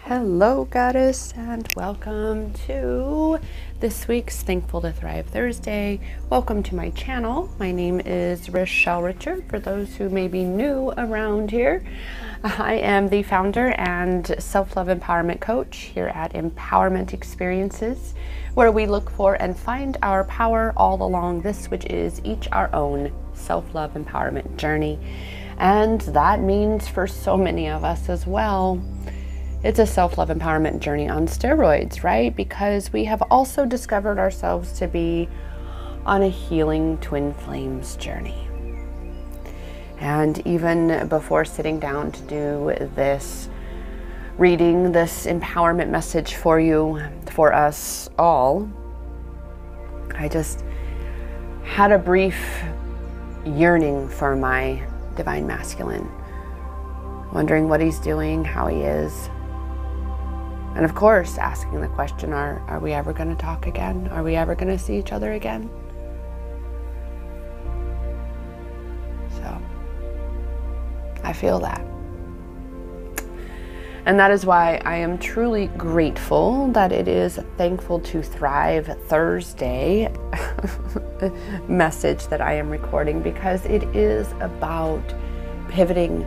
Hello, Goddess, and welcome to this week's Thankful to Thrive Thursday. Welcome to my channel. My name is Rochelle Richard. For those who may be new around here, I am the founder and self-love empowerment coach here at Empowerment Experiences, where we look for and find our power all along this, which is each our own self-love empowerment journey. And that means for so many of us as well, it's a self-love empowerment journey on steroids, right? Because we have also discovered ourselves to be on a healing twin flames journey. And even before sitting down to do this reading, this empowerment message for you, for us all, I just had a brief yearning for my divine masculine, wondering what he's doing, how he is. And of course, asking the question, are we ever going to talk again? Are we ever going to see each other again? So, I feel that. And that is why I am truly grateful that it is Thankful to Thrive Thursday message that I am recording, because it is about pivoting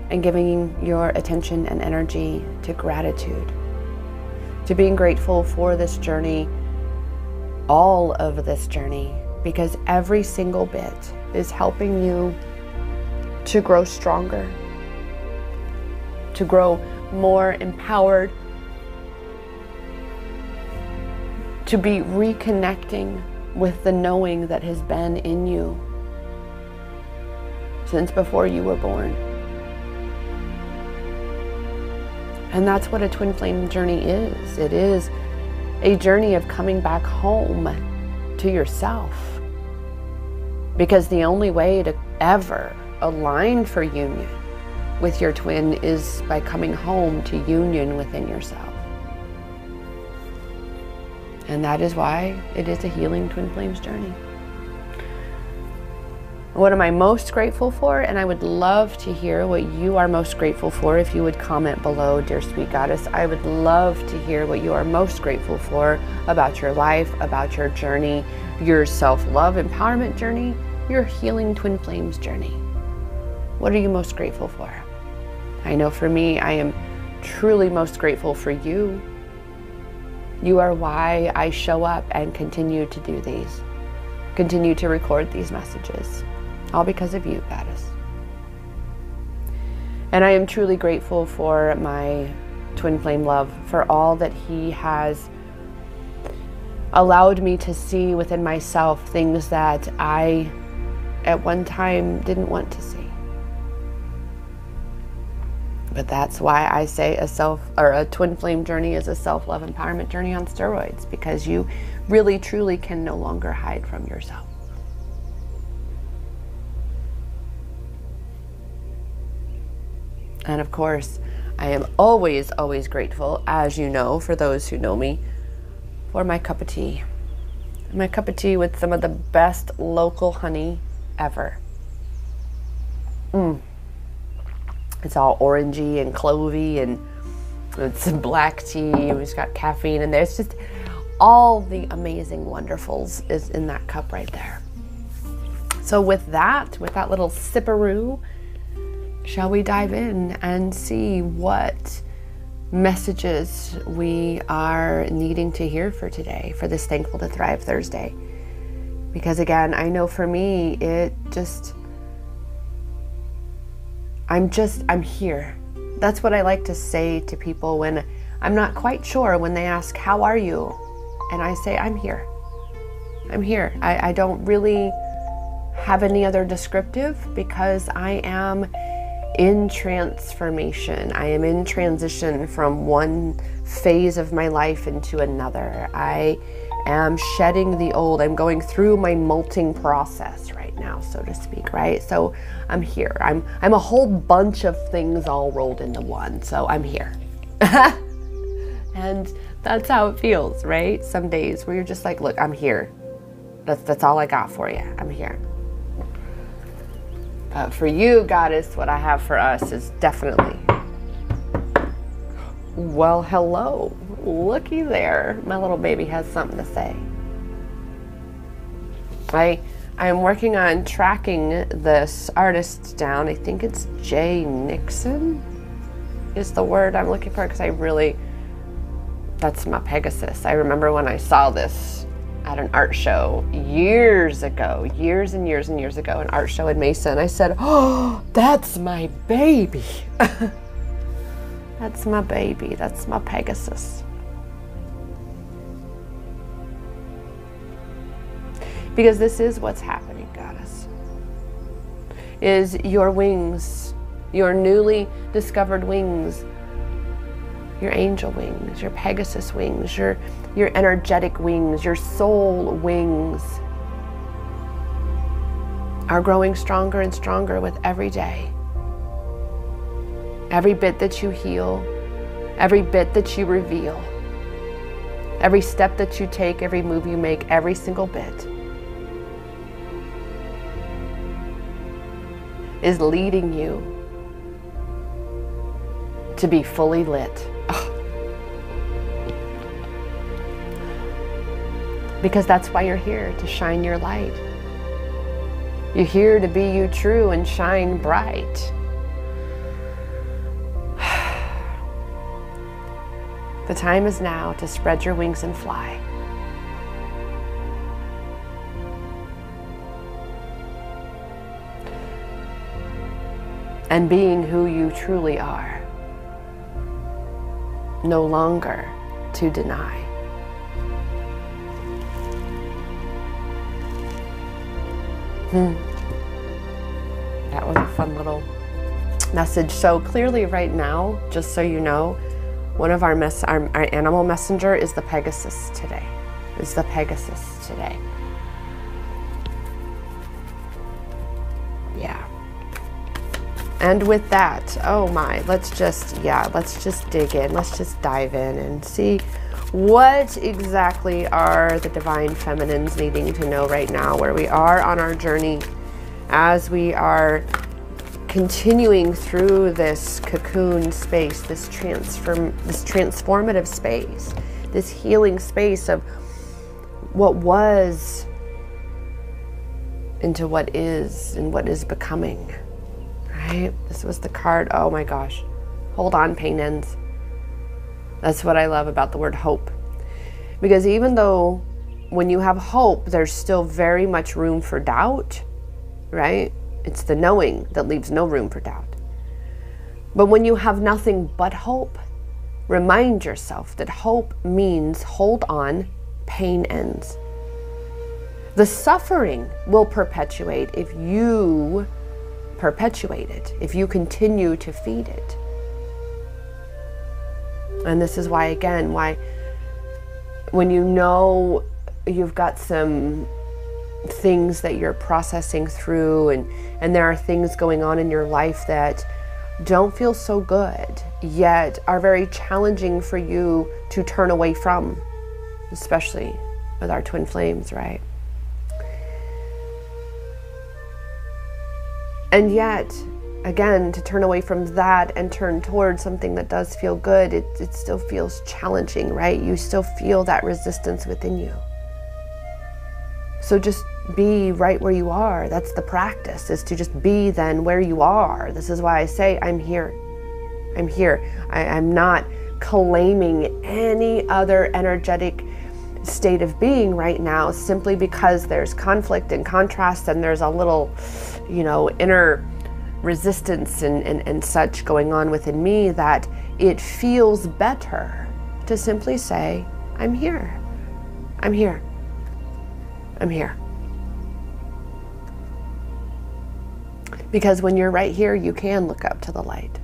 and giving your attention and energy to gratitude. To being grateful for this journey, all of this journey, because every single bit is helping you to grow stronger, to grow more empowered, to be reconnecting with the knowing that has been in you since before you were born. And that's what a twin flame journey is. It is a journey of coming back home to yourself. Because the only way to ever align for union with your twin is by coming home to union within yourself. And that is why it is a healing twin flames journey. What am I most grateful for? And I would love to hear what you are most grateful for if you would comment below, dear sweet goddess. I would love to hear what you are most grateful for about your life, about your journey, your self-love empowerment journey, your healing twin flames journey. What are you most grateful for? I know for me, I am truly most grateful for you. You are why I show up and continue to do these, continue to record these messages. All because of you, Goddess. And I am truly grateful for my twin flame love, for all that he has allowed me to see within myself, things that I at one time didn't want to see. But that's why I say a twin flame journey is a self-love empowerment journey on steroids, because you really truly can no longer hide from yourself. And of course, I am always, always grateful, as you know, for those who know me, for my cup of tea. My cup of tea with some of the best local honey ever. It's all orangey and clovey, and it's black tea, and it's got caffeine in there. It's just all the amazing wonderfuls is in that cup right there. So with that little sipperoo, shall we dive in and see what messages we are needing to hear for today, for this Thankful to Thrive Thursday? Because again, I know for me, I'm here. That's what I like to say to people when I'm not quite sure, when they ask, how are you? And I say, I'm here. I'm here. I don't really have any other descriptive, because I am in transformation. I am in transition from one phase of my life into another. I am shedding the old. I'm going through my molting process right now, so to speak, right? So I'm here. I'm a whole bunch of things all rolled into one, so I'm here. And that's how it feels, right? Some days where you're just like, look, I'm here. That's all I got for you. I'm here. For you, Goddess, what I have for us is definitely Well, hello. Looky there. My little baby has something to say. I'm working on tracking this artist down. I think it's Jay Nixon is the word I'm looking for, because that's my Pegasus. I remember when I saw this at an art show years ago, years and years and years ago, an art show in Mesa, and I said, oh, that's my baby. That's my baby. That's my Pegasus. Because this is what's happening, Goddess. Is your wings, your newly discovered wings, your angel wings, your Pegasus wings, your energetic wings, your soul wings are growing stronger and stronger with every day. Every bit that you heal, every bit that you reveal, every step that you take, every move you make, every single bit is leading you to be fully lit. Because that's why you're here, to shine your light. You're here to be you true and shine bright. The time is now to spread your wings and fly. And being who you truly are, no longer to deny. That was a fun little message. So clearly right now, just so you know, one of our animal messenger is the Pegasus today. Yeah. And with that, oh my, let's just dig in. Let's just dive in and see what exactly are the divine feminines needing to know right now, where we are on our journey as we are continuing through this cocoon space, this transformative space, this healing space of what was into what is and what is becoming. Right? This was the card. Oh my gosh. Hold on, pain ends. That's what I love about the word hope. Because even though when you have hope, there's still very much room for doubt, right? It's the knowing that leaves no room for doubt. But when you have nothing but hope, remind yourself that hope means hold on, pain ends. The suffering will perpetuate if you perpetuate it, if you continue to feed it. And this is why, again, when you know you've got some things that you're processing through and there are things going on in your life that don't feel so good, yet are very challenging for you to turn away from, especially with our twin flames, right? And yet, again, to turn away from that and turn towards something that does feel good, it still feels challenging, right? You still feel that resistance within you. So just be right where you are. That's the practice, is to just be then where you are. This is why I say, I'm here. I'm here. I'm not claiming any other energetic state of being right now, simply because there's conflict and contrast and there's a little, inner resistance and such going on within me, that it feels better to simply say, I'm here. I'm here. I'm here. Because when you're right here, you can look up to the light.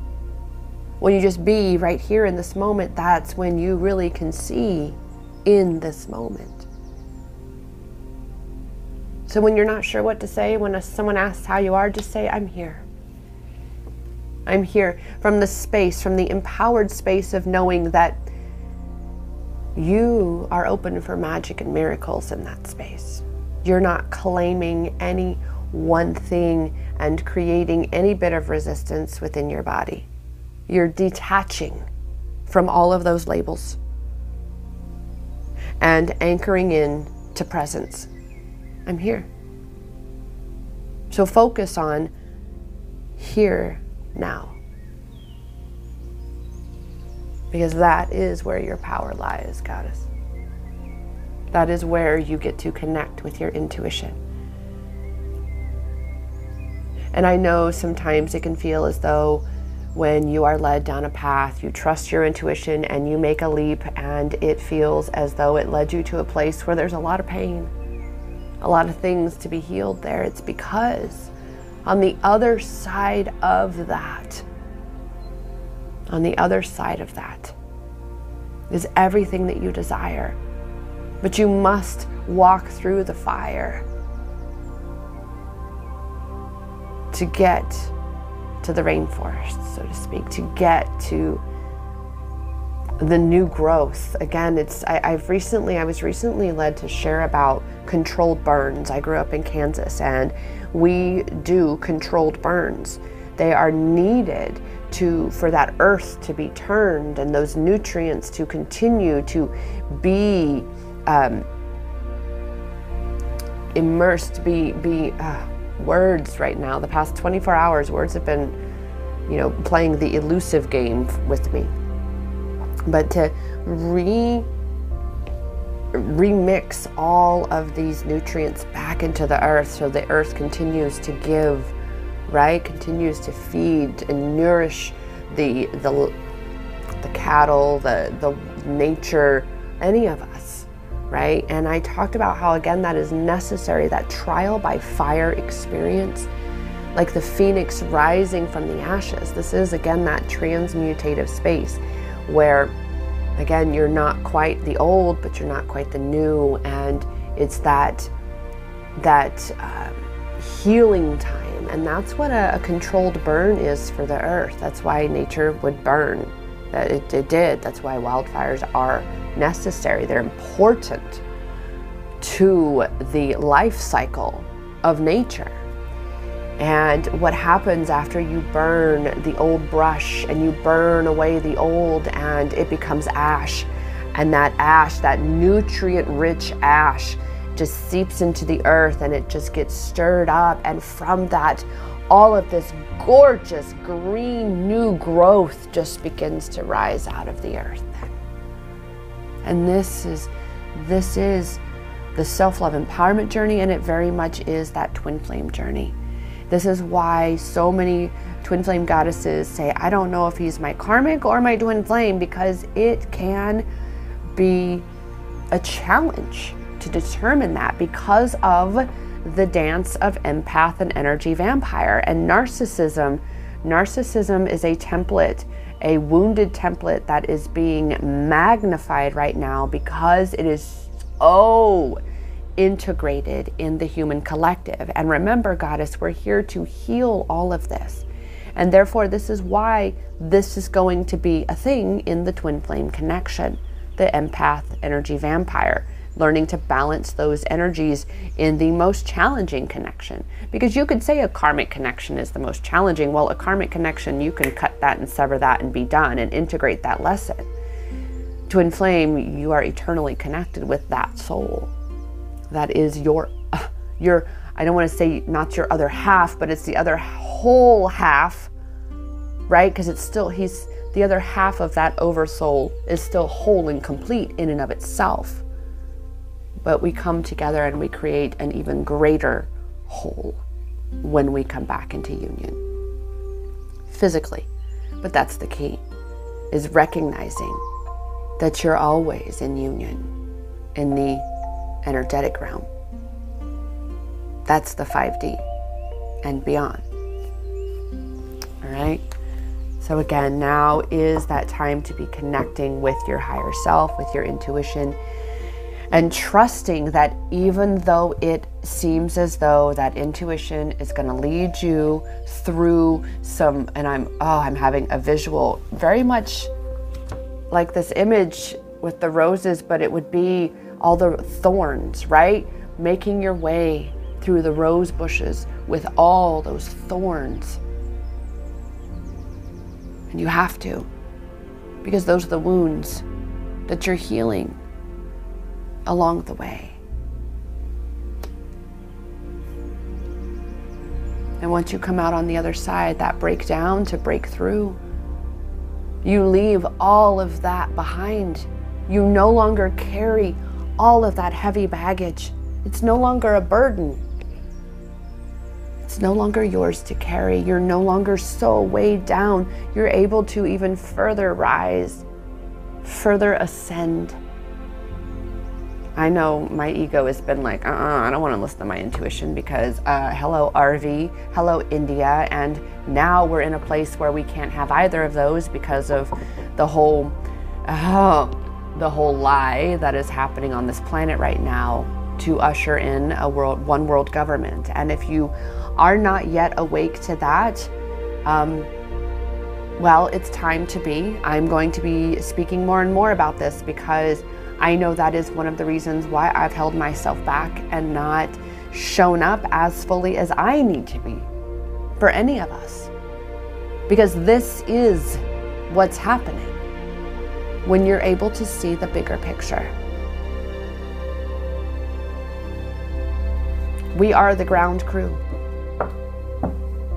When you just be right here in this moment, that's when you really can see in this moment. So when you're not sure what to say, when someone asks how you are, just say, I'm here. I'm here, from the space, from the empowered space of knowing that you are open for magic and miracles in that space. You're not claiming any one thing and creating any bit of resistance within your body. You're detaching from all of those labels and anchoring in to presence. I'm here. So focus on here now, because that is where your power lies, Goddess. That is where you get to connect with your intuition. And I know sometimes it can feel as though when you are led down a path, you trust your intuition and you make a leap, and it feels as though it led you to a place where there's a lot of pain, a lot of things to be healed there. It's because on the other side of that, is everything that you desire. But you must walk through the fire to get to the rainforest, so to speak, to get to the new growth. Again, I was recently led to share about controlled burns. I grew up in Kansas, and we do controlled burns. They are needed for that earth to be turned and those nutrients to continue to be immersed, words right now. The past 24 hours, words have been, playing the elusive game with me. But to remix all of these nutrients back into the earth so the earth continues to give, right? Continues to feed and nourish the cattle, the nature, any of us, right? And I talked about how, again, that is necessary, that trial by fire experience, like the phoenix rising from the ashes. This is, again, that transmutative space where, again, you're not quite the old, but you're not quite the new. And it's that healing time. And that's what a controlled burn is for the earth. That's why nature would burn. It did. That's why wildfires are necessary. They're important to the life cycle of nature. And what happens after you burn the old brush and you burn away the old, and it becomes ash, and that ash, that nutrient-rich ash, just seeps into the earth, and it just gets stirred up, and from that, all of this gorgeous green new growth just begins to rise out of the earth. And this is the self-love empowerment journey, and it very much is that twin flame journey. This is why so many twin flame goddesses say, I don't know if he's my karmic or my twin flame, because it can be a challenge to determine that because of the dance of empath and energy vampire. And narcissism is a template, a wounded template that is being magnified right now because it is so integrated in the human collective. And remember, Goddess, we're here to heal all of this. And therefore, this is why this is going to be a thing in the twin flame connection, the empath energy vampire, learning to balance those energies in the most challenging connection. Because you could say a karmic connection is the most challenging. Well, a karmic connection, you can cut that and sever that and be done and integrate that lesson. Twin flame, you are eternally connected with that soul. That is your, I don't want to say not your other half, but it's the other whole half, right? Because it's still, the other half of that oversoul is still whole and complete in and of itself. But we come together and we create an even greater whole when we come back into union physically. But that's the key, is recognizing that you're always in union in the energetic realm. That's the 5D and beyond. All right. So again, now is that time to be connecting with your higher self, with your intuition, and trusting that even though it seems as though that intuition is going to lead you through some, and I'm having a visual very much like this image with the roses, but it would be all the thorns, right? Making your way through the rose bushes with all those thorns. And you have to. because those are the wounds that you're healing along the way. And once you come out on the other side, that breakdown to break through, you leave all of that behind. You no longer carry all of that heavy baggage. It's no longer a burden. It's no longer yours to carry. You're no longer so weighed down. You're able to even further rise, further ascend. I know my ego has been like, I don't want to listen to my intuition because hello RV, hello India, and now we're in a place where we can't have either of those because of the whole lie that is happening on this planet right now to usher in a one world government. And if you are not yet awake to that, well, it's time to be. I'm going to be speaking more and more about this because I know that is one of the reasons why I've held myself back and not shown up as fully as I need to be for any of us. Because this is what's happening when you're able to see the bigger picture. We are the ground crew.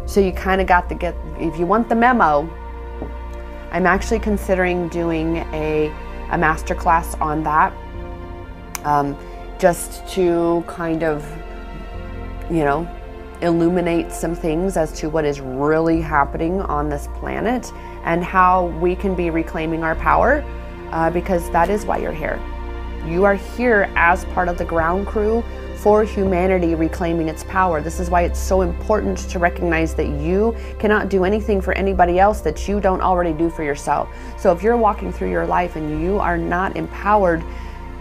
So you kind of got to get, if you want the memo, I'm actually considering doing a masterclass on that, just to kind of, illuminate some things as to what is really happening on this planet and how we can be reclaiming our power, because that is why you're here. You are here as part of the ground crew for humanity reclaiming its power. This is why it's so important to recognize that you cannot do anything for anybody else that you don't already do for yourself. So if you're walking through your life and you are not empowered,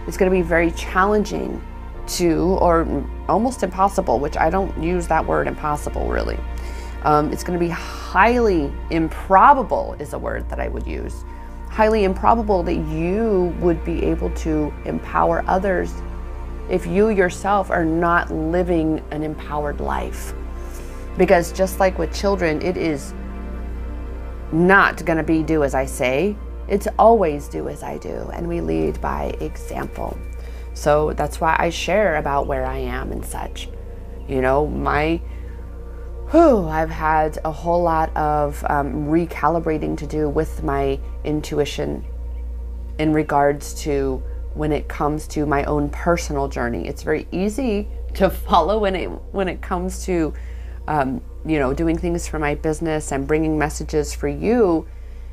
it's going to be very challenging to, or almost impossible, which I don't use that word impossible really. It's going to be highly improbable is a word that I would use. Highly improbable that you would be able to empower others if you yourself are not living an empowered life. Because just like with children, it is not going to be do as I say. It's always do as I do. And we lead by example. So that's why I share about where I am and such. I've had a whole lot of recalibrating to do with my intuition in regards to when it comes to my own personal journey. It's very easy to follow when it comes to, doing things for my business and bringing messages for you,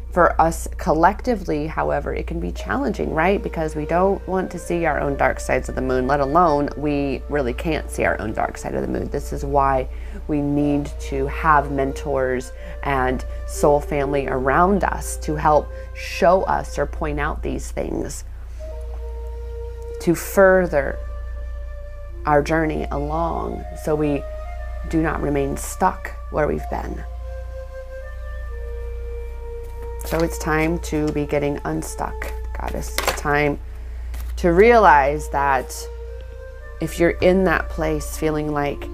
for us collectively. However, it can be challenging, right? Because we don't want to see our own dark sides of the moon, let alone we really can't see our own dark side of the moon. This is why we need to have mentors and soul family around us to help show us or point out these things, to further our journey along so we do not remain stuck where we've been. So it's time to be getting unstuck, Goddess. It's time to realize that if you're in that place feeling like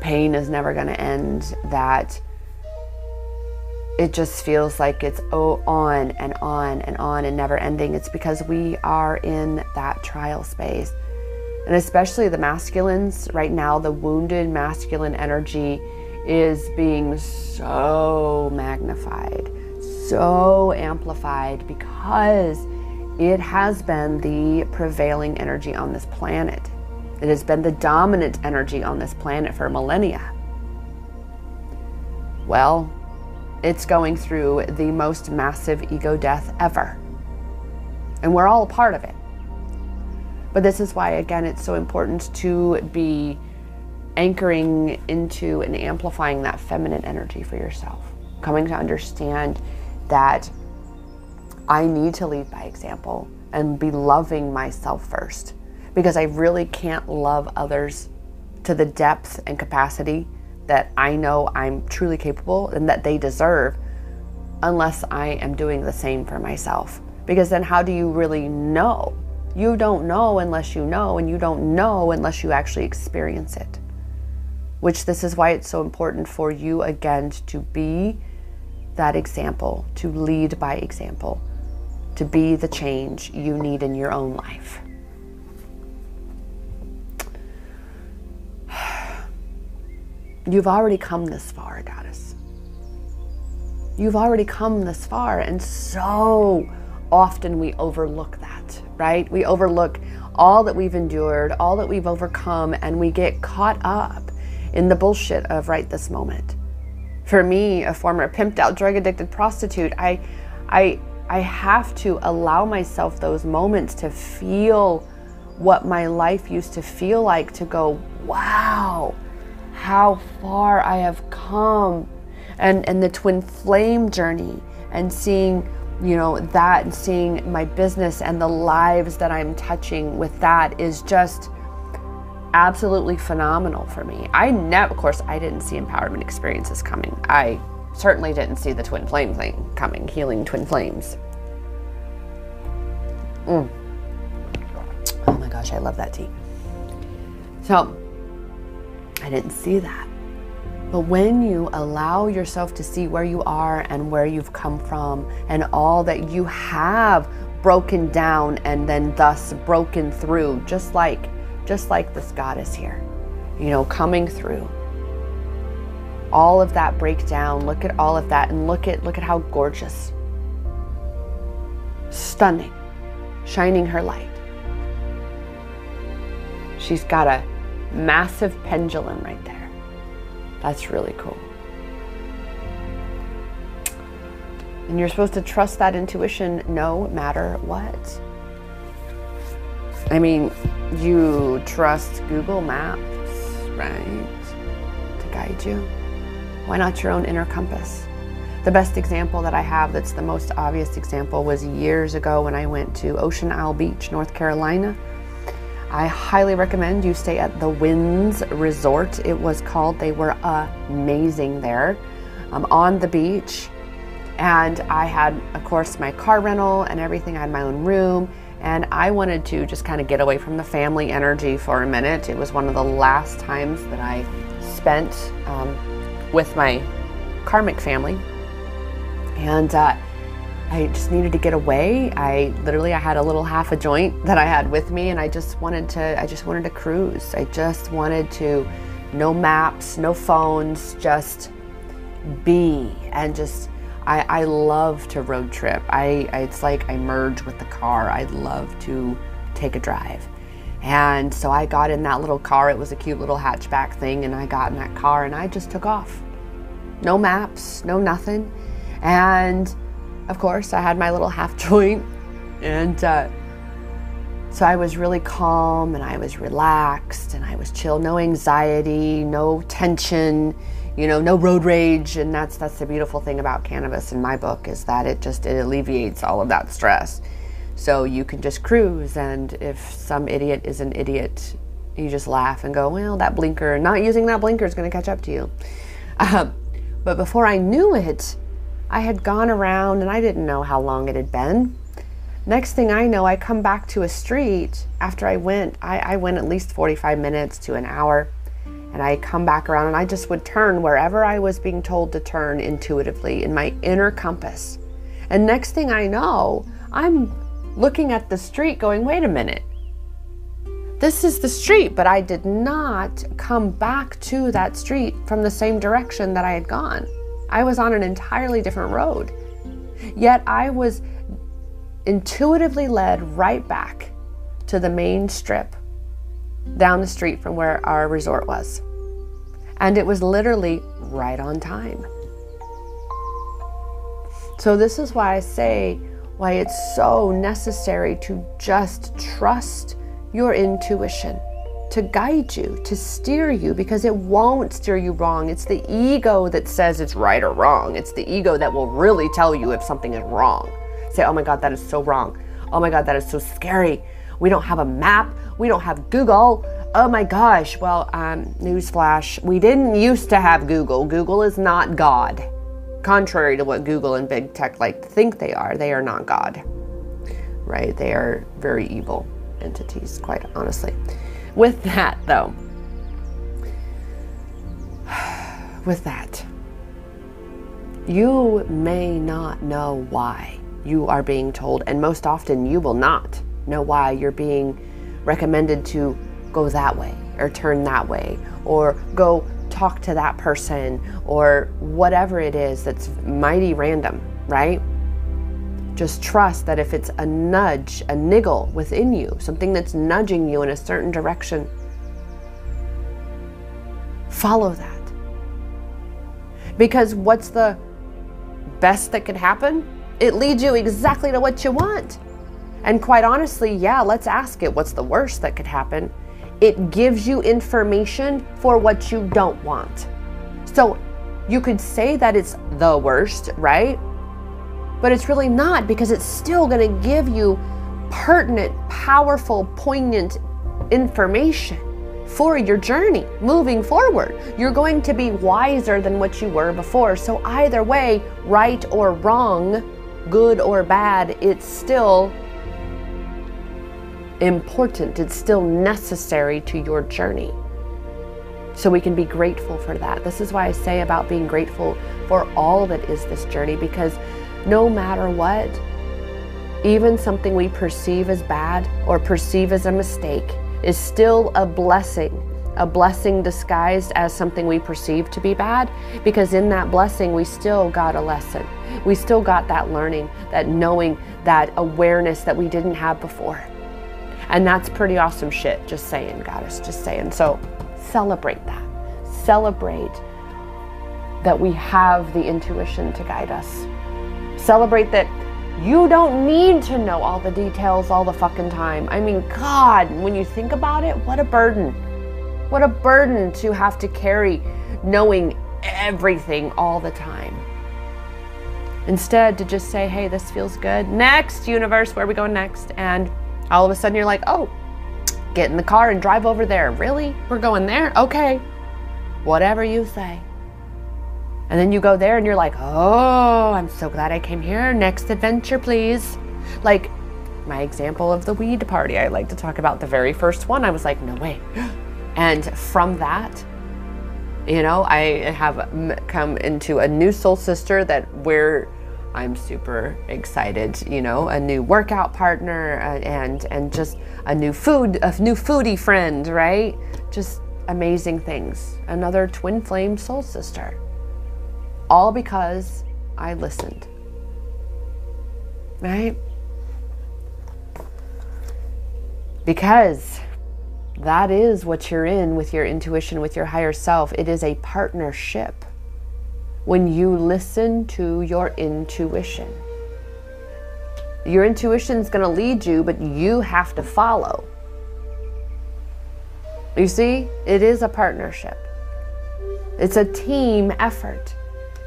pain is never going to end, that it just feels like it's on and on and on and never ending, it's because we are in that trial space. And especially the masculines right now, the wounded masculine energy is being so magnified, so amplified, because it has been the prevailing energy on this planet. It has been the dominant energy on this planet for millennia. Well, it's going through the most massive ego death ever. And we're all a part of it. But this is why, again, it's so important to be anchoring into and amplifying that feminine energy for yourself. Coming to understand that I need to lead by example and be loving myself first. Because I really can't love others to the depth and capacity that I know I'm truly capable and that they deserve unless I am doing the same for myself. Because then how do you really know? You don't know unless you know, and you don't know unless you actually experience it. Which this is why it's so important for you, again, to be that example, to lead by example, to be the change you need in your own life. You've already come this far, Goddess. You've already come this far, and so often we overlook that, right? We overlook all that we've endured, all that we've overcome, and we get caught up in the bullshit of right this moment. For me, a former pimped out, drug addicted prostitute, I have to allow myself those moments to feel what my life used to feel like, to go, wow, how far I have come. And the twin flame journey, and seeing, you know, that, and seeing my business and the lives that I'm touching with that is just absolutely phenomenal for me. Of course, I didn't see empowerment experiences coming. I certainly didn't see the twin flame thing coming, healing twin flames. Oh my gosh, I love that tea. So I didn't see that. But when you allow yourself to see where you are and where you've come from, and all that you have broken down and then thus broken through, just like this goddess here, you know, coming through all of that breakdown, look at all of that, and look at how gorgeous, stunning, shining her light. She's got a massive pendulum right there. That's really cool. And you're supposed to trust that intuition no matter what. I mean, you trust Google Maps, right, to guide you. Why not your own inner compass? The best example that I have, that's the most obvious example, was years ago when I went to Ocean Isle Beach, North Carolina. I highly recommend you stay at the Winds Resort, it was called. They were amazing there, on the beach. And I had, of course, my car rental and everything. I had my own room, and I wanted to just kind of get away from the family energy for a minute. It was one of the last times that I spent with my karmic family, and I just needed to get away. I had a little half a joint that I had with me, and I just wanted to cruise. I just wanted to, no maps, no phones, just be, and just, I love to road trip. It's like I merge with the car. I love to take a drive. And so I got in that little car. It was a cute little hatchback thing, and I got in that car and I just took off. No maps, no nothing. And of course, I had my little half joint, and so I was really calm, and I was relaxed, and I was chill. No anxiety, no tension, you know, no road rage. And that's the beautiful thing about cannabis in my book, is that it alleviates all of that stress. So you can just cruise, and if some idiot is an idiot, you just laugh and go, well, that blinker, not using that blinker is going to catch up to you. But before I knew it, I had gone around, and I didn't know how long it had been. Next thing I know, I come back to a street after I went at least 45 minutes to an hour, and I come back around, and I just would turn wherever I was being told to turn intuitively in my inner compass. And next thing I know, I'm looking at the street going, wait a minute, this is the street, but I did not come back to that street from the same direction that I had gone. I was on an entirely different road, yet I was intuitively led right back to the main strip down the street from where our resort was. And it was literally right on time. So this is why I say why it's so necessary to just trust your intuition to guide you, to steer you, because it won't steer you wrong. It's the ego that says it's right or wrong. It's the ego that will really tell you if something is wrong. Say, oh my God, that is so wrong. Oh my God, that is so scary. We don't have a map. We don't have Google. Oh my gosh. Well, newsflash, we didn't used to have Google. Google is not God. Contrary to what Google and big tech like to think they are not God, right? They are very evil entities, quite honestly. With that, though, You may not know why you are being told, and most often you will not know why you're being recommended to go that way or turn that way or go talk to that person or whatever it is that's mighty random, right? Just trust that if it's a nudge, a niggle within you, something that's nudging you in a certain direction, follow that. Because what's the best that could happen? It leads you exactly to what you want. And quite honestly, yeah, let's ask it, what's the worst that could happen? It gives you information for what you don't want. So you could say that it's the worst, right? But it's really not, because it's still going to give you pertinent, powerful, poignant information for your journey moving forward. You're going to be wiser than what you were before. So either way, right or wrong, good or bad, it's still important. It's still necessary to your journey. So we can be grateful for that. This is why I say about being grateful for all that is this journey, because no matter what, even something we perceive as bad or perceive as a mistake is still a blessing disguised as something we perceive to be bad, because in that blessing, we still got a lesson. We still got that learning, that knowing, that awareness that we didn't have before. And that's pretty awesome shit. Just saying, goddess, just saying. So celebrate that. Celebrate that we have the intuition to guide us. Celebrate that you don't need to know all the details all the fucking time. I mean, God, when you think about it, what a burden. What a burden to have to carry knowing everything all the time. Instead, to just say, hey, this feels good. Next, universe, where are we going next? And all of a sudden you're like, oh, get in the car and drive over there. Really? We're going there? Okay. Whatever you say. And then you go there and you're like, oh, I'm so glad I came here. Next adventure, please. Like my example of the weed party. I like to talk about the very first one. I was like, no way. And from that, you know, I have come into a new soul sister that where I'm super excited, you know, a new workout partner and just a new foodie friend, right? Just amazing things. Another twin flame soul sister. All because I listened, right? Because that is what you're in with your intuition, with your higher self. It is a partnership. When you listen to your intuition. Your intuition is going to lead you, but you have to follow. You see, it is a partnership. It's a team effort.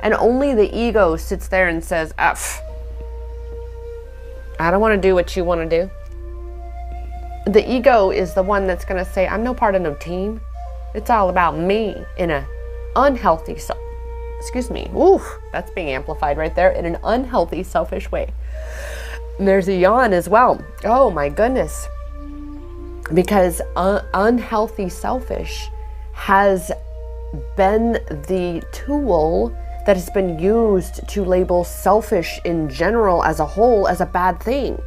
And only the ego sits there and says, I don't want to do what you want to do. The ego is the one that's going to say, I'm no part of no team. It's all about me in an unhealthy self. Excuse me. Ooh, that's being amplified right there, in an unhealthy, selfish way. And there's a yawn as well. Oh my goodness. Because unhealthy, selfish has been the tool that has been used to label selfish in general as a whole as a bad thing.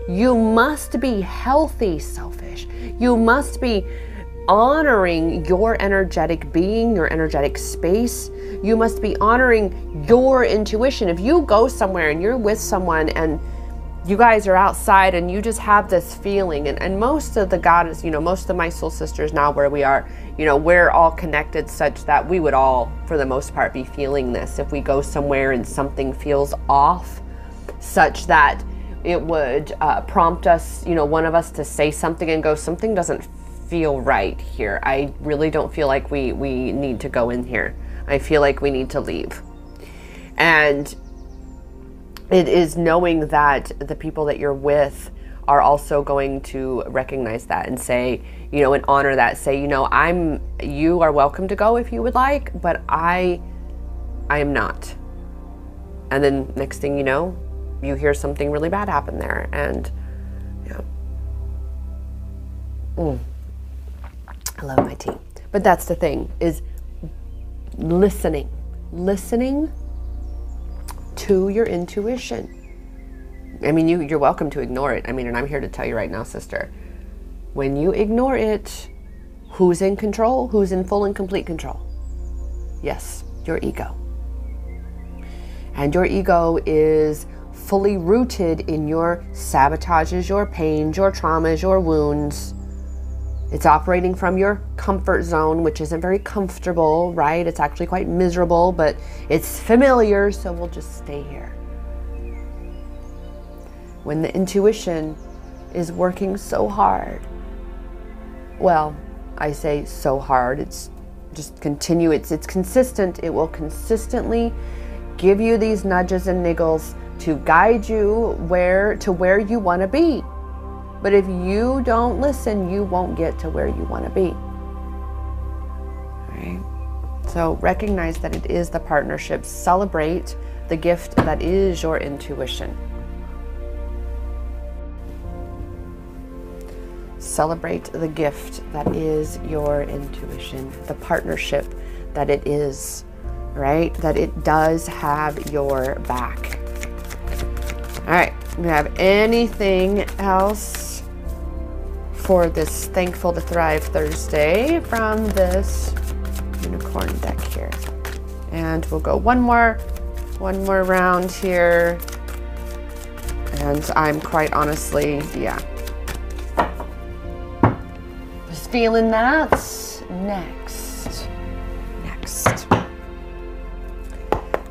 You must be healthy, selfish. You must be honoring your energetic being, your energetic space. You must be honoring your intuition. If you go somewhere and you're with someone and you guys are outside and you just have this feeling, and most of the goddess, you know, most of my soul sisters now where we are, you know, we're all connected such that we would all, for the most part, be feeling this. If we go somewhere and something feels off, such that it would prompt us, you know, one of us to say something and go, something doesn't feel right here. I really don't feel like we need to go in here. I feel like we need to leave. And it is knowing that the people that you're with are also going to recognize that and say, you know, and honor that. Say, you know, you are welcome to go if you would like, but I am not. And then next thing you know, you hear something really bad happen there. And yeah. I love my tea. But that's the thing, is listening to your intuition. I mean, you're welcome to ignore it. I mean, and I'm here to tell you right now, sister, when you ignore it, who's in control? Who's in full and complete control? Yes, your ego. And your ego is fully rooted in your sabotages, your pains, your traumas, your wounds. It's operating from your comfort zone, which isn't very comfortable, right? It's actually quite miserable, but it's familiar, so we'll just stay here. When the intuition is working so hard, well, I say so hard, it's just continue, it's consistent. It will consistently give you these nudges and niggles to guide you where you want to be. But if you don't listen, you won't get to where you want to be. All right? So recognize that it is the partnership. Celebrate the gift that is your intuition. Celebrate the gift that is your intuition, the partnership that it is, right? That it does have your back. All right, we have anything else for this Thankful to Thrive Thursday from this unicorn deck here? And we'll go one more round here. And I'm quite honestly, yeah, just feeling that next.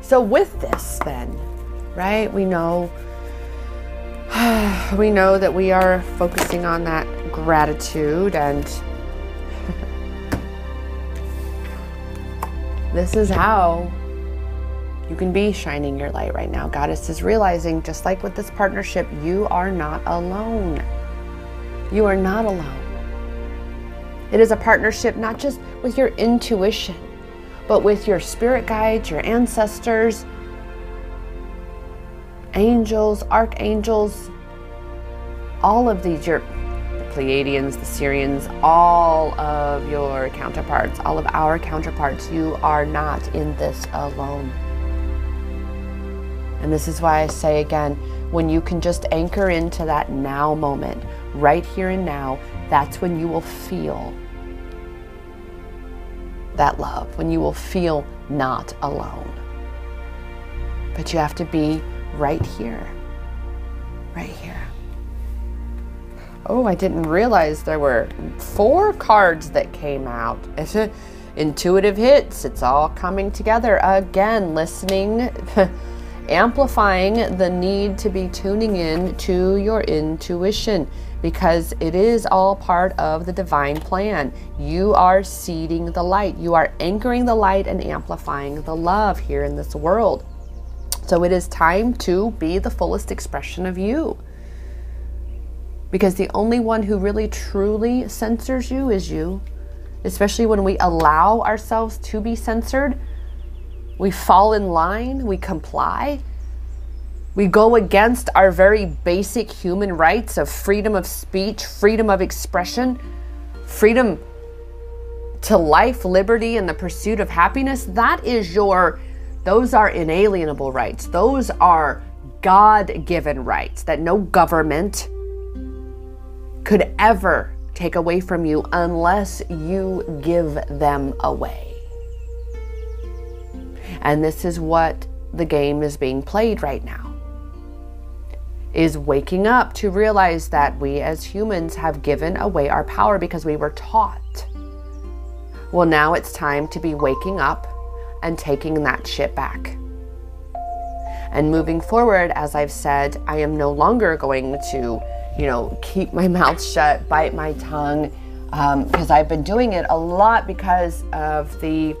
So with this then, right, we know that we are focusing on that gratitude, and this is how you can be shining your light right now. Goddess is realizing, just like with this partnership, you are not alone. You are not alone. It is a partnership not just with your intuition, but with your spirit guides, your ancestors, angels, archangels, all of these, the Pleiadians, the Syrians, all of your counterparts, all of our counterparts. You are not in this alone. And this is why I say again, when you can just anchor into that now moment, right here and now, that's when you will feel that love, when you will feel not alone. But you have to be right here, right here. Oh, I didn't realize there were 4 cards that came out. Intuitive hits, it's all coming together. Again, listening, amplifying the need to be tuning in to your intuition, because it is all part of the divine plan. You are seeding the light. You are anchoring the light and amplifying the love here in this world. So it is time to be the fullest expression of you. Because the only one who really truly censors you is you. Especially when we allow ourselves to be censored, we fall in line, we comply. We go against our very basic human rights of freedom of speech, freedom of expression, freedom to life, liberty, and the pursuit of happiness. Those are inalienable rights. Those are God-given rights that no government could ever take away from you unless you give them away. And this is what the game is being played right now, is waking up to realize that we as humans have given away our power because we were taught. Well, now it's time to be waking up and taking that shit back. And moving forward, as I've said, I am no longer going to, keep my mouth shut, bite my tongue, because I've been doing it a lot because of the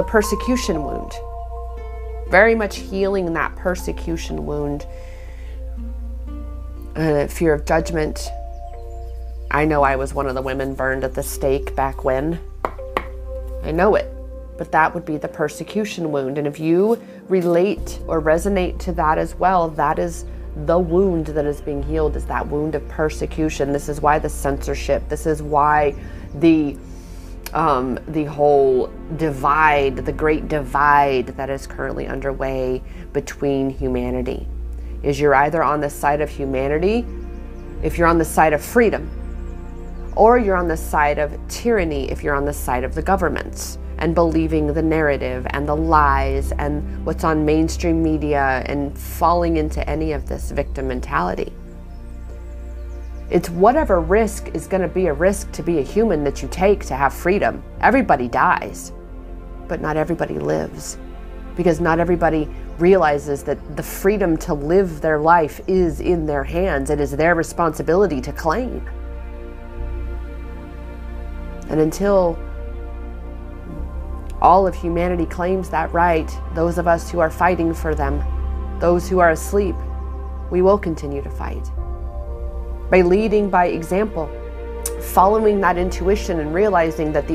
persecution wound. Very much healing that persecution wound. Fear of judgment. I know I was one of the women burned at the stake back when. I know it. But that would be the persecution wound. And if you relate or resonate to that as well, that is the wound that is being healed, is that wound of persecution. This is why the censorship, this is why the the whole divide, the great divide that is currently underway between humanity. Is you're either on the side of humanity, if you're on the side of freedom, or you're on the side of tyranny if you're on the side of the governments and believing the narrative and the lies and what's on mainstream media and falling into any of this victim mentality. It's whatever risk is going to be a risk to be a human that you take to have freedom. Everybody dies, but not everybody lives, because not everybody realizes that the freedom to live their life is in their hands. It is their responsibility to claim. And until all of humanity claims that right, those of us who are fighting for them, those who are asleep, we will continue to fight. By leading by example, following that intuition and realizing that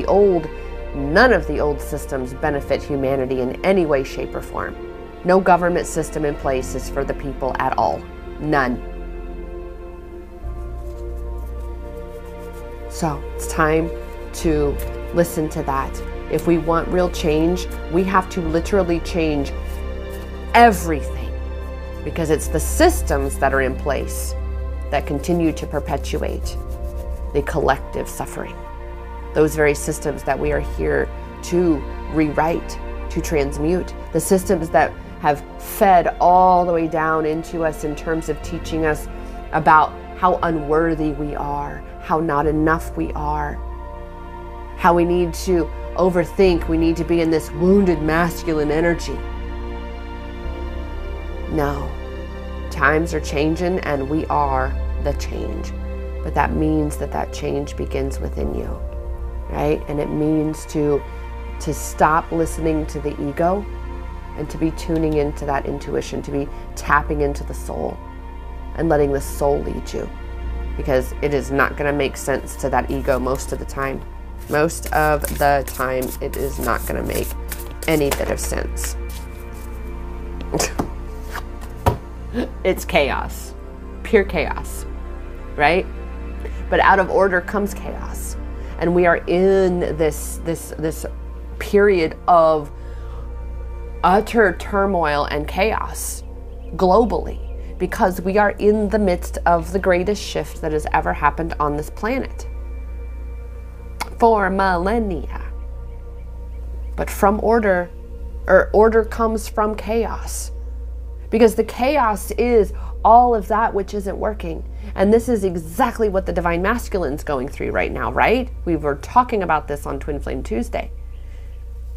none of the old systems benefit humanity in any way, shape, or form. No government system in place is for the people at all. None. So it's time to listen to that. If we want real change, we have to literally change everything, because it's the systems that are in place that continue to perpetuate the collective suffering. Those very systems that we are here to rewrite, to transmute. The systems that have fed all the way down into us in terms of teaching us about how unworthy we are, how not enough we are, how we need to overthink, we need to be in this wounded masculine energy. No, times are changing and we are the change. But that means that change begins within you, right? And it means to stop listening to the ego and to be tuning into that intuition, to be tapping into the soul and letting the soul lead you, because it is not going to make sense to that ego most of the time. Most of the time, it is not going to make any bit of sense. It's chaos, pure chaos, right? But out of order comes chaos. And we are in this period of utter turmoil and chaos globally, because we are in the midst of the greatest shift that has ever happened on this planet for millennia. But from order, or order comes from chaos, because the chaos is all of that which isn't working. And this is exactly what the Divine Masculine's going through right now, right? We were talking about this on Twin Flame Tuesday,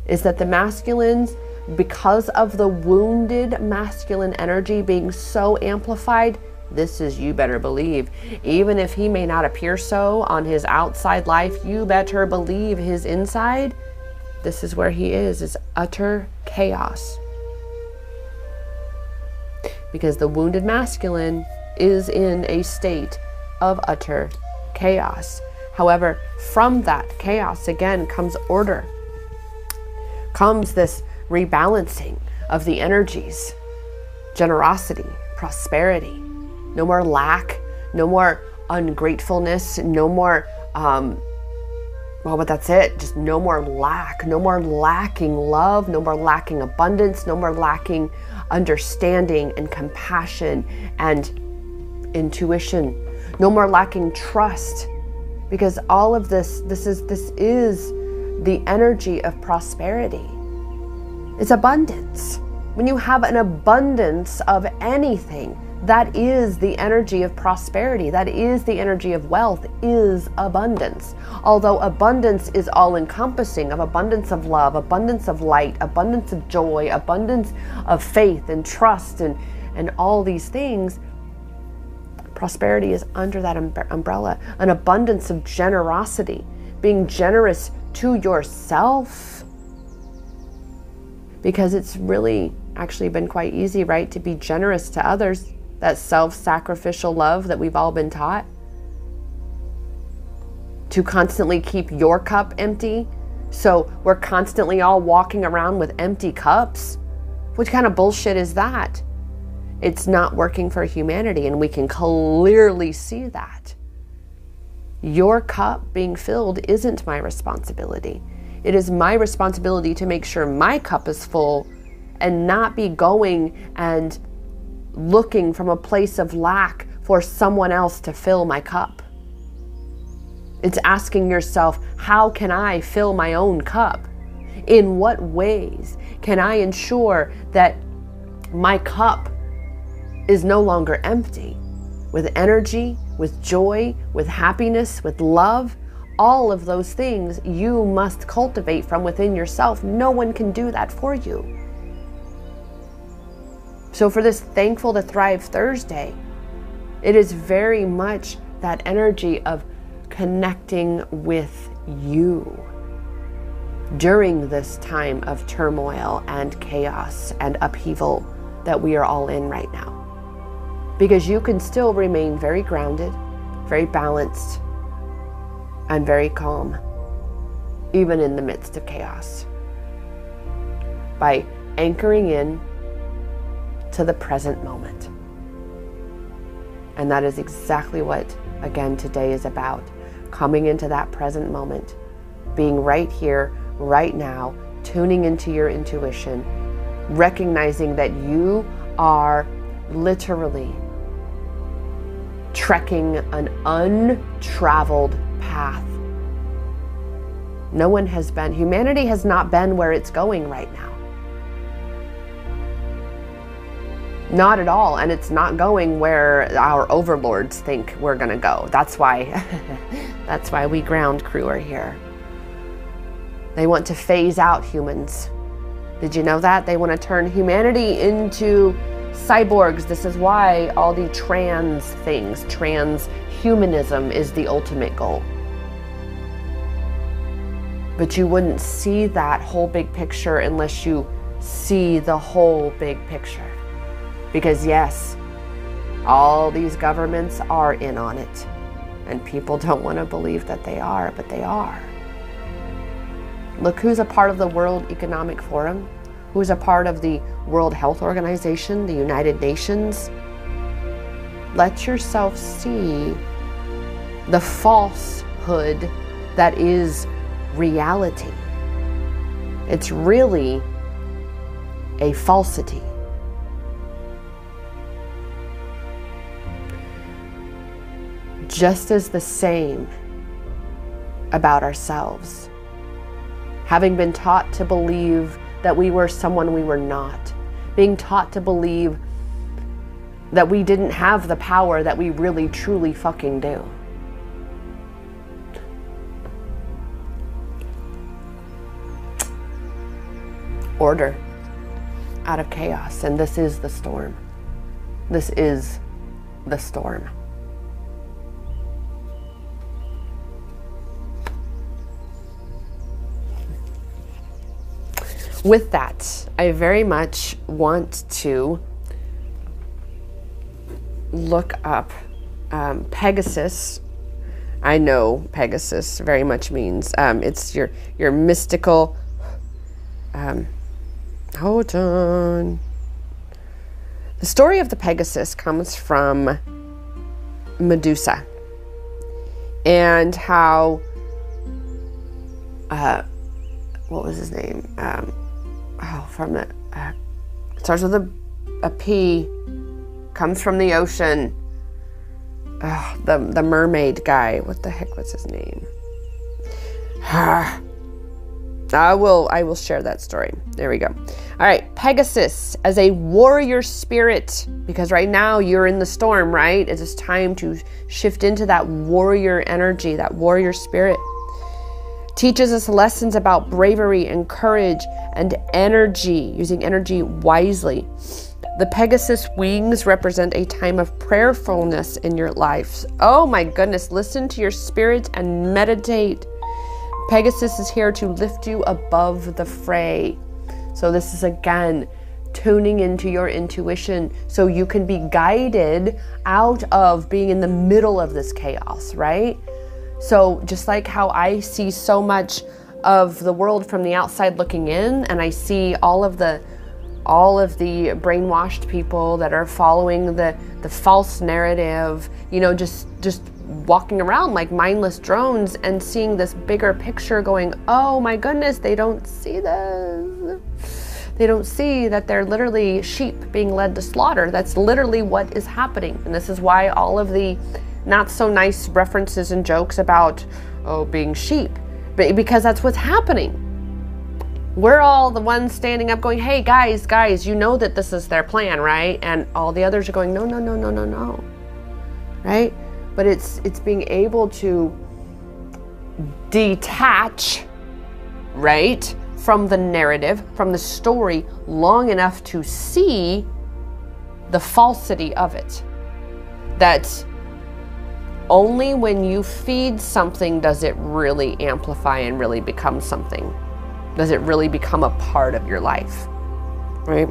is that the masculines, because of the wounded masculine energy being so amplified, this is, you better believe, even if he may not appear so on his outside life, you better believe his inside, this is where he is utter chaos. Because the wounded masculine is in a state of utter chaos. However, from that chaos, again, comes order. Comes this rebalancing of the energies, generosity, prosperity, no more lack, no more ungratefulness, no more, well, but that's it, just no more lack, no more lacking love, no more lacking abundance, no more lacking understanding and compassion and intuition, no more lacking trust, because all of this is the energy of prosperity. It's abundance. When you have an abundance of anything, that is the energy of prosperity. That is the energy of wealth, is abundance. Although abundance is all-encompassing, of abundance of love, abundance of light, abundance of joy, abundance of faith and trust and all these things, prosperity is under that umbrella. An abundance of generosity, being generous to yourself. Because it's really actually been quite easy, right, to be generous to others. That self-sacrificial love that we've all been taught. To constantly keep your cup empty. So we're constantly all walking around with empty cups. What kind of bullshit is that? It's not working for humanity, and we can clearly see that. Your cup being filled isn't my responsibility. It is my responsibility to make sure my cup is full and not be going and looking from a place of lack for someone else to fill my cup. It's asking yourself, how can I fill my own cup? In what ways can I ensure that my cup is no longer empty with energy, with joy, with happiness, with love? All of those things you must cultivate from within yourself. No one can do that for you. So for this Thankful to Thrive Thursday, it is very much that energy of connecting with you during this time of turmoil and chaos and upheaval that we are all in right now. Because you can still remain very grounded, very balanced, and very calm, even in the midst of chaos, by anchoring in to the present moment. And that is exactly what, again, today is about. Coming into that present moment, being right here, right now, tuning into your intuition, recognizing that you are literally trekking an untraveled path. No one has been, humanity has not been where it's going right now. Not at all, and it's not going where our overlords think we're gonna go. That's why, that's why we ground crew are here. They want to phase out humans. Did you know that? They want to turn humanity into cyborgs. This is why all the trans things, transhumanism is the ultimate goal. But you wouldn't see that whole big picture unless you see the whole big picture. Because yes, all these governments are in on it. And people don't want to believe that they are, but they are. Look who's a part of the World Economic Forum, who's a part of the World Health Organization, the United Nations. Let yourself see the falsehood that is reality. It's really a falsity. Just as the same about ourselves. Having been taught to believe that we were someone we were not. Being taught to believe that we didn't have the power that we really truly fucking do. Order out of chaos, and this is the storm. This is the storm. With that, I very much want to look up Pegasus. I know Pegasus very much means it's your mystical. Hold on. The story of the Pegasus comes from Medusa, and how what was his name? From the starts with a P, comes from the ocean. The mermaid guy. What the heck was his name? I will share that story. There we go. All right, Pegasus as a warrior spirit, because right now you're in the storm, right? It's just time to shift into that warrior energy, that warrior spirit. Teaches us lessons about bravery and courage and energy, using energy wisely. The Pegasus wings represent a time of prayerfulness in your life. Oh my goodness, listen to your spirit and meditate. Pegasus is here to lift you above the fray. So this is again tuning into your intuition so you can be guided out of being in the middle of this chaos, right? So just like how I see so much of the world from the outside looking in, and I see all of the brainwashed people that are following the false narrative, you know, just walking around like mindless drones and seeing this bigger picture going, oh my goodness, they don't see this. They don't see that they're literally sheep being led to slaughter. That's literally what is happening. And this is why all of the not so nice references and jokes about, oh, being sheep, because that's what's happening. We're all the ones standing up going, hey, guys, you know that this is their plan, right? And all the others are going, no, no, no, no, no, no, right? But it's being able to detach, right, from the narrative, from the story long enough to see the falsity of it. That only when you feed something does it really amplify and really become something. Does it really become a part of your life, right?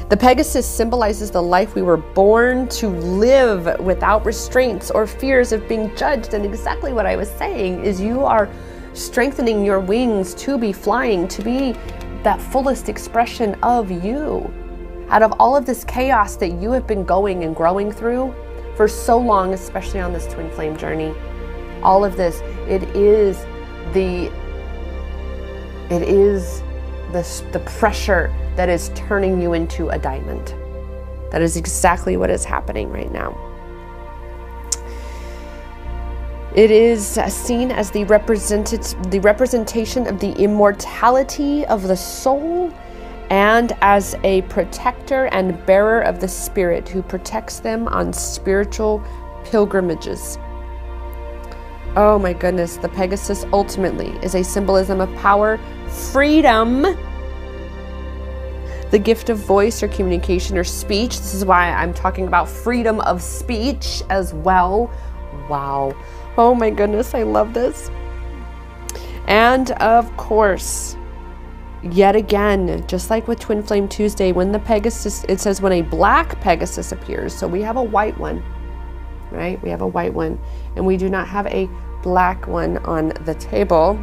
The Pegasus symbolizes the life we were born to live without restraints or fears of being judged. And exactly what I was saying is you are strengthening your wings to be flying, to be that fullest expression of you. Out of all of this chaos that you have been going and growing through for so long, especially on this twin flame journey, all of this, it is the pressure that is turning you into a diamond. That is exactly what is happening right now. It is seen as the representation of the immortality of the soul and as a protector and bearer of the spirit who protects them on spiritual pilgrimages. Oh my goodness, the Pegasus ultimately is a symbolism of power, freedom, the gift of voice or communication or speech. This is why I'm talking about freedom of speech as well. Wow. Oh my goodness, I love this. And of course, yet again, just like with Twin Flame Tuesday, when the Pegasus, it says when a black Pegasus appears. So we have a white one, right? We have a white one, and we do not have a black one on the table.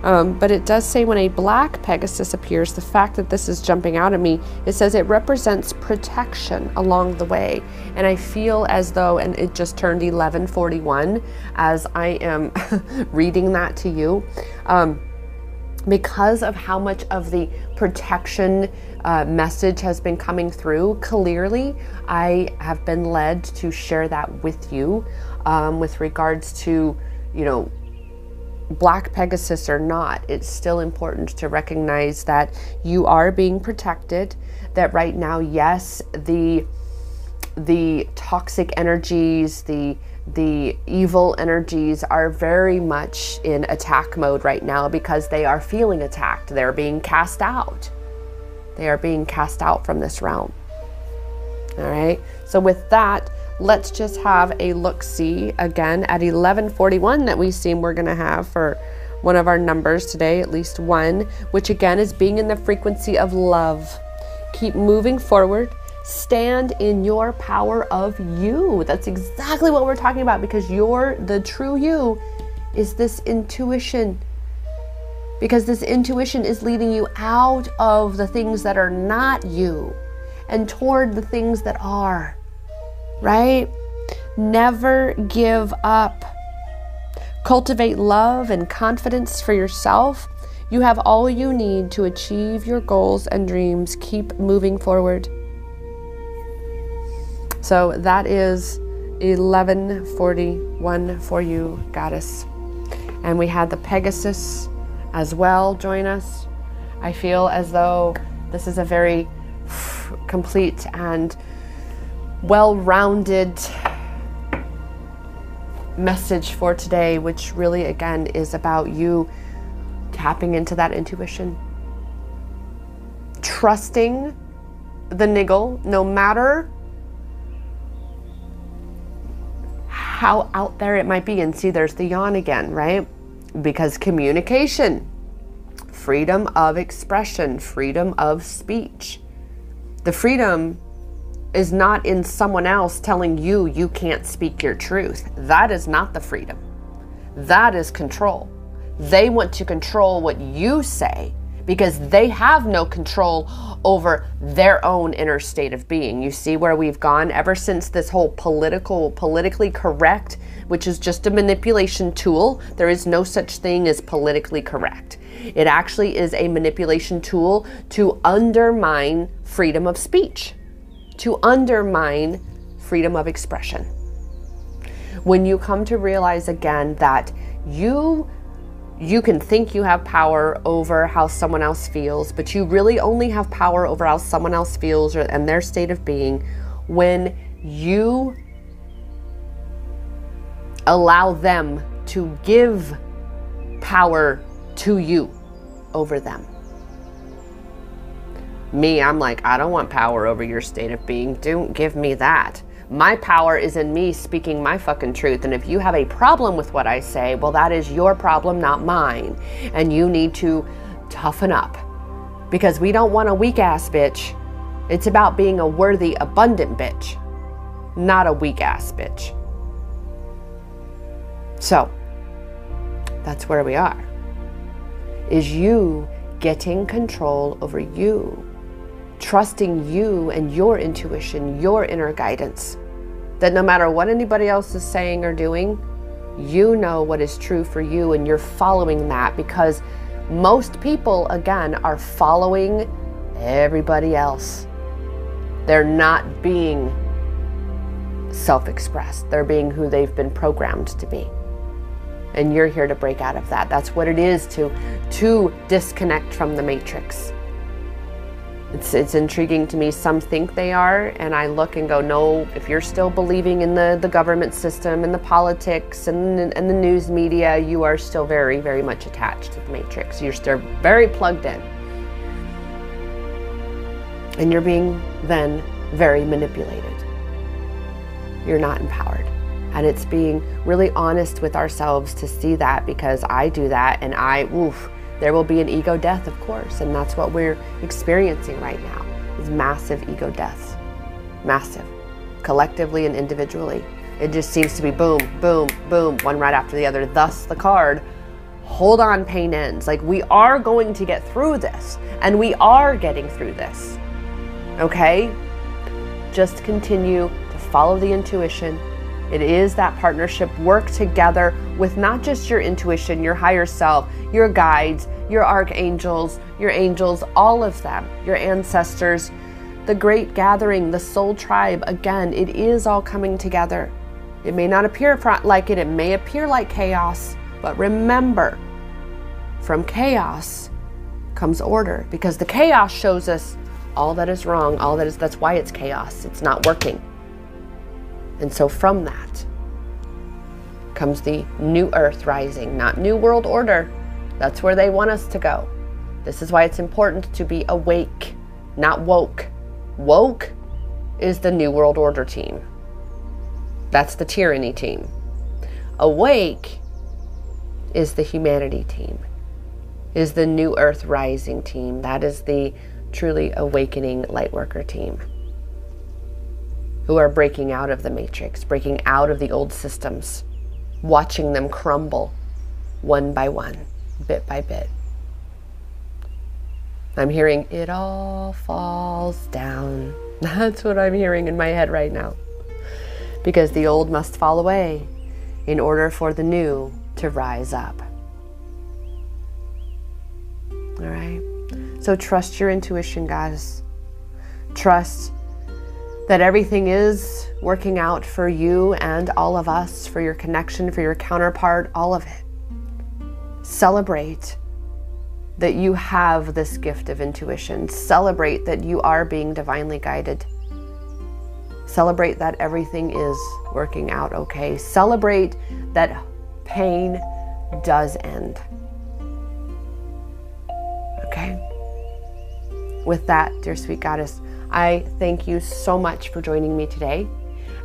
But it does say when a black Pegasus appears, the fact that this is jumping out at me, it says it represents protection along the way. And I feel as though, and it just turned 11:41 as I am reading that to you, because of how much of the protection message has been coming through, clearly I have been led to share that with you with regards to, you know, Black Pegasus or not. It's still important to recognize that you are being protected, that right now, yes, the toxic energies, the evil energies are very much in attack mode right now because they are feeling attacked. They're being cast out. They are being cast out from this realm. All right. So with that, let's just have a look-see again at 11:41 that we seem we're going to have for one of our numbers today, at least one, which again is being in the frequency of love. Keep moving forward. Stand in your power of you. That's exactly what we're talking about, because the true you is this intuition. Because this intuition is leading you out of the things that are not you and toward the things that are, right? Never give up. Cultivate love and confidence for yourself. You have all you need to achieve your goals and dreams. Keep moving forward. So that is 11:41 for you, Goddess. And we had the Pegasus as well join us. I feel as though this is a very complete and well-rounded message for today, which really again is about you tapping into that intuition, trusting the niggle no matter how out there it might be. And see, there's the yawn again, right? Because communication, freedom of expression, freedom of speech. The freedom is not in someone else telling you you can't speak your truth. That is not the freedom. That is control. They want to control what you say because they have no control over their own inner state of being. You see where we've gone ever since this whole politically correct, which is just a manipulation tool. There is no such thing as politically correct. It actually is a manipulation tool to undermine freedom of speech, to undermine freedom of expression. When you come to realize again that you can think you have power over how someone else feels, but you really only have power over how someone else feels and their state of being when you allow them to give power to you over them. Me, I'm like, I don't want power over your state of being. Don't give me that. My power is in me speaking my fucking truth. And if you have a problem with what I say, well, that is your problem, not mine. And you need to toughen up, because we don't want a weak ass bitch. It's about being a worthy, abundant bitch, not a weak ass bitch. So that's where we are. Is you getting control over you, trusting you and your intuition, your inner guidance, that no matter what anybody else is saying or doing, you know what is true for you and you're following that, because most people, again, are following everybody else. They're not being self-expressed. They're being who they've been programmed to be. And you're here to break out of that. That's what it is to disconnect from the matrix. It's intriguing to me. Some think they are, and I look and go, no, if you're still believing in the government system and the politics and the news media, you are still very, very much attached to the matrix. You're still very plugged in. And you're being then very manipulated. You're not empowered. And it's being really honest with ourselves to see that, because I do that, and there will be an ego death, of course, and that's what we're experiencing right now, is massive ego deaths. Massive. Collectively and individually. It just seems to be boom, boom, boom, one right after the other. Thus the card, hold on, pain ends. Like, we are going to get through this, and we are getting through this. Okay? Just continue to follow the intuition. It is that partnership. Work together with not just your intuition, your higher self, your guides, your archangels, your angels, all of them, your ancestors, the great gathering, the soul tribe. Again, it is all coming together. It may not appear like it. It may appear like chaos, but remember, from chaos comes order, because the chaos shows us all that is wrong, that's why it's chaos. It's not working. And so from that comes the new earth rising, not new world order. That's where they want us to go. This is why it's important to be awake, not woke. Woke is the new world order team. That's the tyranny team. Awake is the humanity team, is the new earth rising team. That is the truly awakening lightworker team, who are breaking out of the matrix, breaking out of the old systems, watching them crumble one by one, bit by bit. I'm hearing it all falls down. That's what I'm hearing in my head right now. Because the old must fall away in order for the new to rise up. All right? So trust your intuition, guys. Trust that everything is working out for you and all of us, for your connection, for your counterpart, all of it. Celebrate that you have this gift of intuition. Celebrate that you are being divinely guided. Celebrate that everything is working out okay. Celebrate that pain does end. Okay? With that, dear sweet goddess, I thank you so much for joining me today,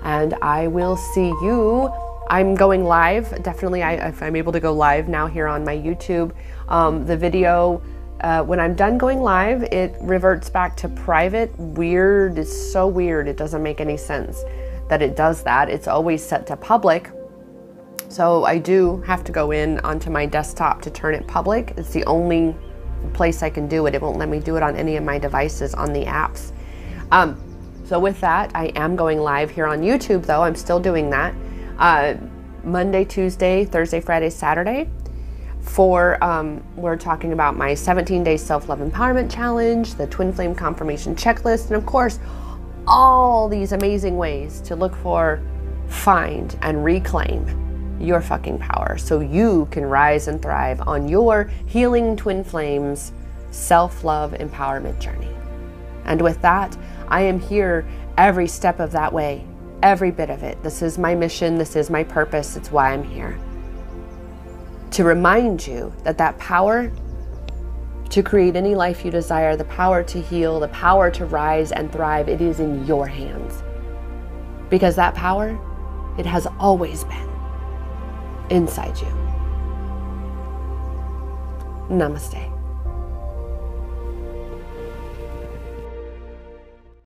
and I will see you. I'm going live. Definitely, if I'm able to go live now here on my YouTube. The video, when I'm done going live, it reverts back to private. Weird. It's so weird. It doesn't make any sense that it does that. It's always set to public. So I do have to go in onto my desktop to turn it public. It's the only place I can do it. It won't let me do it on any of my devices on the apps. So with that, I am going live here on YouTube, though. I'm still doing that. Monday, Tuesday, Thursday, Friday, Saturday. We're talking about my 17-day self-love empowerment challenge, the twin flame confirmation checklist, and of course, all these amazing ways to look for, find, and reclaim your fucking power so you can rise and thrive on your healing twin flames self-love empowerment journey. And with that, I am here every step of that way, every bit of it. This is my mission. This is my purpose. It's why I'm here. To remind you that that power to create any life you desire, the power to heal, the power to rise and thrive, it is in your hands. Because that power, it has always been inside you. Namaste.